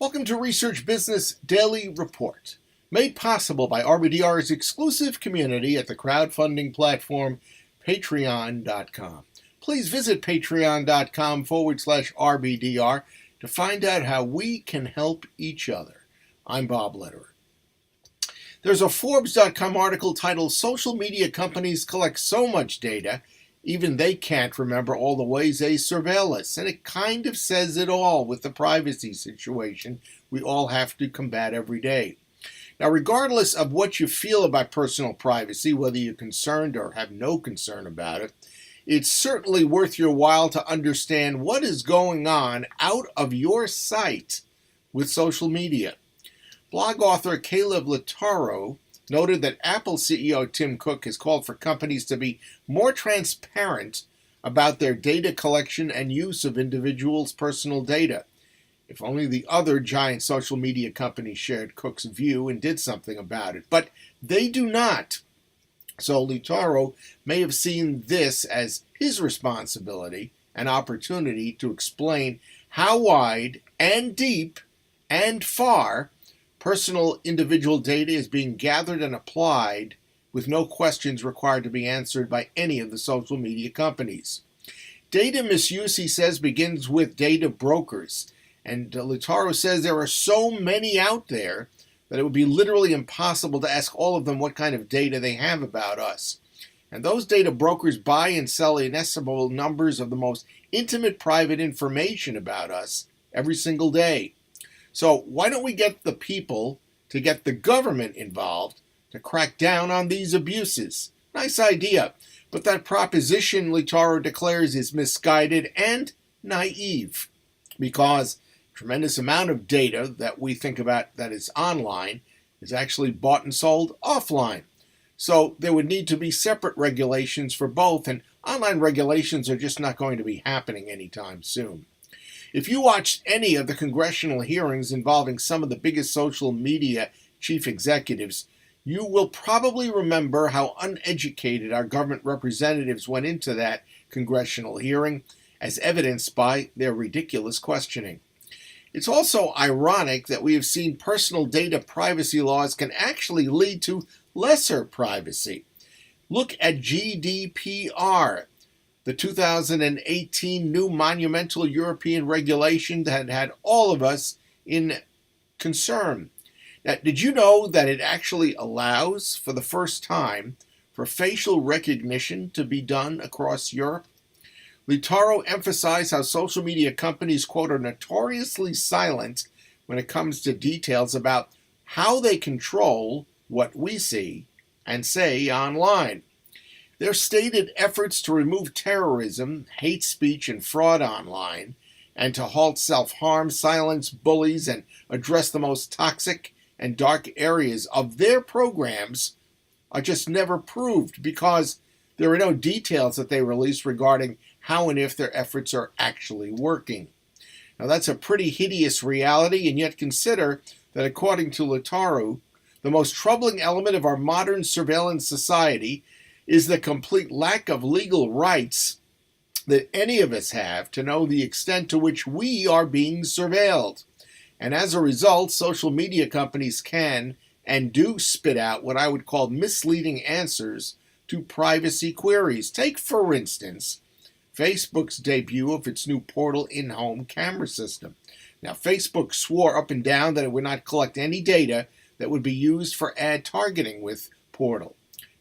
Welcome to Research Business Daily Report, made possible by RBDR's exclusive community at the crowdfunding platform Patreon.com. Please visit patreon.com/RBDR to find out how we can help each other. I'm Bob Lederer. There's a Forbes.com article titled "Social Media Companies Collect So Much Data, Even They Can't Remember All the Ways They Surveil Us," and it kind of says it all with the privacy situation we all have to combat every day. Now, regardless of what you feel about personal privacy, whether you're concerned or have no concern about it, it's certainly worth your while to understand what is going on out of your sight with social media. Blog author Caleb Lataro noted that Apple CEO Tim Cook has called for companies to be more transparent about their data collection and use of individuals' personal data. If only the other giant social media companies shared Cook's view and did something about it. But they do not. So Lataro may have seen this as his responsibility and opportunity to explain how wide and deep and far personal individual data is being gathered and applied with no questions required to be answered by any of the social media companies. Data misuse, he says, begins with data brokers. And Lataro says there are so many out there that it would be literally impossible to ask all of them what kind of data they have about us. And those data brokers buy and sell inestimable numbers of the most intimate private information about us every single day. So why don't we get the people to get the government involved to crack down on these abuses? Nice idea, but that proposition, Lataro declares, is misguided and naive, because a tremendous amount of data that we think about that is online is actually bought and sold offline. So there would need to be separate regulations for both, and online regulations are just not going to be happening anytime soon. If you watched any of the congressional hearings involving some of the biggest social media chief executives, you will probably remember how uneducated our government representatives went into that congressional hearing, as evidenced by their ridiculous questioning. It's also ironic that we have seen personal data privacy laws can actually lead to lesser privacy. Look at GDPR, the 2018 new monumental European regulation that had all of us in concern. Now, did you know that it actually allows, for the first time, for facial recognition to be done across Europe? Lataro emphasized how social media companies, quote, are notoriously silent when it comes to details about how they control what we see and say online. Their stated efforts to remove terrorism, hate speech, and fraud online, and to halt self-harm, silence bullies, and address the most toxic and dark areas of their programs are just never proved, because there are no details that they release regarding how and if their efforts are actually working. Now, that's a pretty hideous reality, and yet consider that, according to Lataro, the most troubling element of our modern surveillance society is the complete lack of legal rights that any of us have to know the extent to which we are being surveilled. And as a result, social media companies can and do spit out what I would call misleading answers to privacy queries. Take, for instance, Facebook's debut of its new Portal in-home camera system. Now, Facebook swore up and down that it would not collect any data that would be used for ad targeting with Portal.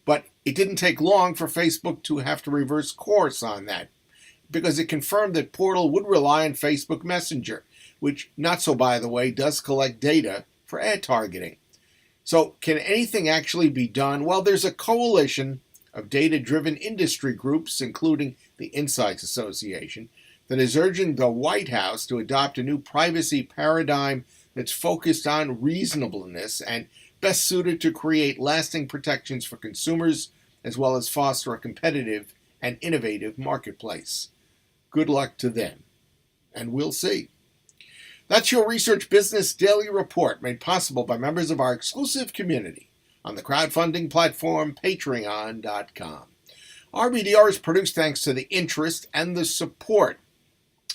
But it didn't take long for Facebook to have to reverse course on that, because it confirmed that Portal would rely on Facebook Messenger, which, not so by the way, does collect data for ad targeting. So can anything actually be done? Well, there's a coalition of data-driven industry groups, including the Insights Association, that is urging the White House to adopt a new privacy paradigm that's focused on reasonableness and best suited to create lasting protections for consumers, as well as foster a competitive and innovative marketplace. Good luck to them, and we'll see. That's your Research Business Daily Report, made possible by members of our exclusive community on the crowdfunding platform Patreon.com. RBDR is produced thanks to the interest and the support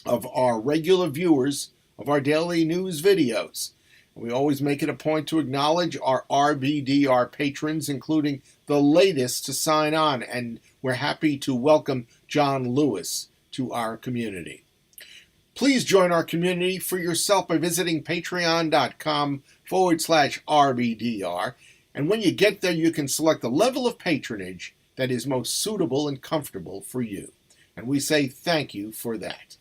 of our regular viewers of our daily news videos. We always make it a point to acknowledge our RBDR patrons, including the latest to sign on, and we're happy to welcome John Lewis to our community. Please join our community for yourself by visiting patreon.com/RBDR. And when you get there, you can select the level of patronage that is most suitable and comfortable for you. And we say thank you for that.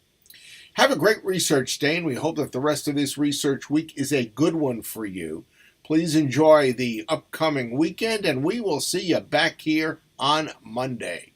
Have a great research day, and we hope that the rest of this research week is a good one for you. Please enjoy the upcoming weekend, and we will see you back here on Monday.